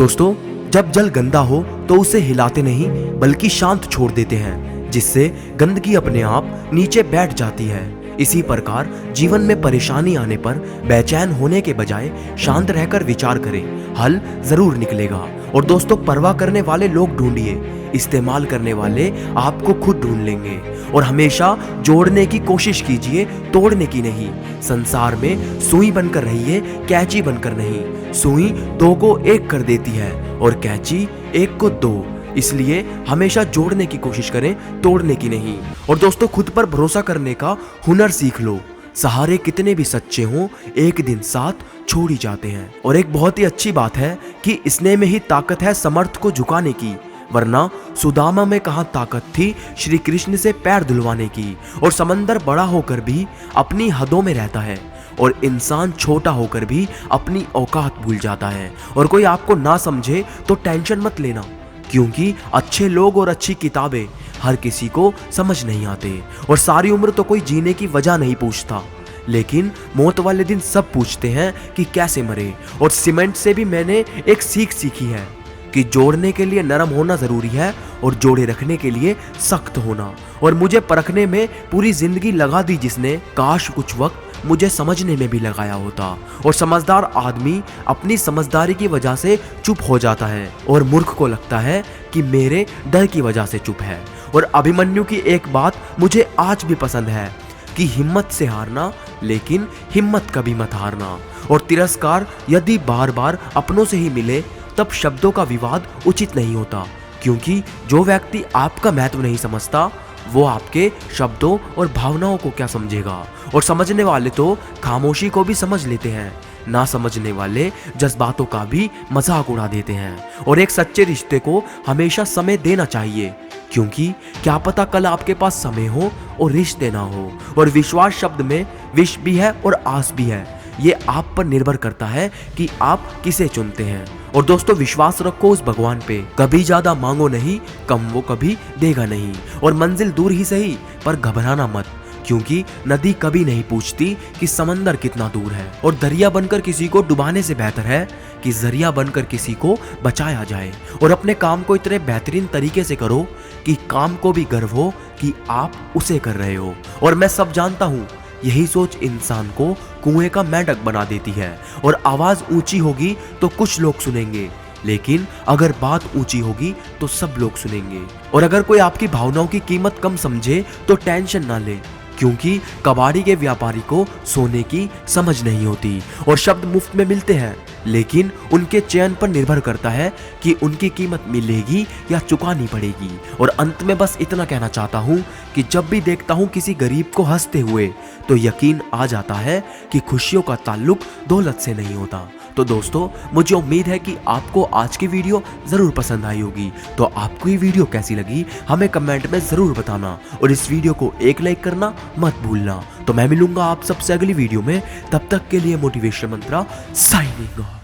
दोस्तों, जब जल गंदा हो तो उसे हिलाते नहीं बल्कि शांत छोड़ देते हैं, जिससे गंदगी अपने आप नीचे बैठ जाती है। इसी प्रकार जीवन में परेशानी आने पर बेचैन होने के बजाय शांत रहकर विचार करें, हल जरूर निकलेगा। और दोस्तों, परवाह करने वाले लोग ढूंढिए, इस्तेमाल करने वाले आपको खुद ढूंढ लेंगे। और हमेशा जोड़ने की कोशिश कीजिए, तोड़ने की नहीं। संसार में सुई बनकर रहिए, कैंची बनकर नहीं। सुई दो को एक कर देती है और कैंची एक को दो। इसलिए हमेशा जोड़ने की कोशिश करें, तोड़ने की नहीं। और दोस्तों, खुद पर भरोसा करने का हुनर सीख लो। सहारे कितने भी सच्चे हों, एक दिन साथ छोड़ ही जाते हैं। और एक बहुत ही अच्छी बात है कि स्नेह में ही ताकत है समर्थ को झुकाने की, वरना सुदामा में कहां ताकत थी श्री कृष्ण से पैर धुलवाने की। और समंदर बड़ा होकर भी अपनी हदों में रहता है, और इंसान छोटा होकर भी अपनी औकात भूल जाता है। और कोई आपको ना समझे तो टेंशन मत लेना, क्योंकि अच्छे लोग और अच्छी किताबें हर किसी को समझ नहीं आते। और सारी उम्र तो कोई जीने की वजह नहीं पूछता, लेकिन मौत वाले दिन सब पूछते हैं कि कैसे मरे। और सीमेंट से भी मैंने एक सीख सीखी है कि जोड़ने के लिए नरम होना जरूरी है और जोड़े रखने के लिए सख्त होना। और मुझे परखने में पूरी जिंदगी लगा दी जिसने, काश कुछ वक्त मुझे समझने में भी लगाया होता। और समझदार आदमी अपनी समझदारी की वजह से चुप हो जाता है, और मूर्ख को लगता है कि मेरे डर की वजह से चुप है। और अभिमन्यु की एक बात मुझे आज भी पसंद है कि हिम्मत से हारना, लेकिन हिम्मत कभी मत हारना। और तिरस्कार यदि बार बार अपनों से ही मिले तब शब्दों का विवाद उचित नहीं होता, क्योंकि जो व्यक्ति आपका महत्व नहीं समझता वो आपके शब्दों और भावनाओं को क्या समझेगा। और समझने वाले तो खामोशी को भी समझ लेते हैं, ना समझने वाले जज्बातों का भी मजाक उड़ा देते हैं। और एक सच्चे रिश्ते को हमेशा समय देना चाहिए, क्योंकि क्या पता कल आपके पास समय हो और रिश्ते ना हो। और विश्वास शब्द में विष भी है और आस भी है, ये आप पर निर्भर करता है कि आप किसे चुनते हैं। और दोस्तों, विश्वास रखो उस भगवान पे, कभी ज्यादा मांगो नहीं, कम वो कभी देगा नहीं। और मंजिल दूर ही सही पर घबराना मत, क्योंकि नदी कभी नहीं पूछती कि समंदर कितना दूर है। और दरिया बनकर किसी को डुबाने से बेहतर है कि जरिया बनकर किसी को बचाया जाए। और अपने काम को इतने बेहतरीन तरीके से करो कि काम को भी गर्व हो कि आप उसे कर रहे हो। और मैं सब जानता हूँ, यही सोच इंसान को कुएं का मेंढक बना देती है। और आवाज ऊंची होगी तो कुछ लोग सुनेंगे, लेकिन अगर बात ऊंची होगी तो सब लोग सुनेंगे। और अगर कोई आपकी भावनाओं की कीमत कम समझे तो टेंशन ना ले, क्योंकि कबाड़ी के व्यापारी को सोने की समझ नहीं होती। और शब्द मुफ्त में मिलते हैं, लेकिन उनके चयन पर निर्भर करता है कि उनकी कीमत मिलेगी या चुकानी पड़ेगी। और अंत में बस इतना कहना चाहता हूँ कि जब भी देखता हूँ किसी गरीब को हंसते हुए तो यकीन आ जाता है कि खुशियों का ताल्लुक दौलत से नहीं होता। तो दोस्तों, मुझे उम्मीद है कि आपको आज की वीडियो जरूर पसंद आई होगी। तो आपको ये वीडियो कैसी लगी हमें कमेंट में जरूर बताना, और इस वीडियो को एक लाइक करना मत भूलना। तो मैं मिलूंगा आप सबसे अगली वीडियो में, तब तक के लिए मोटिवेशन मंत्रा साइनिंग ऑफ।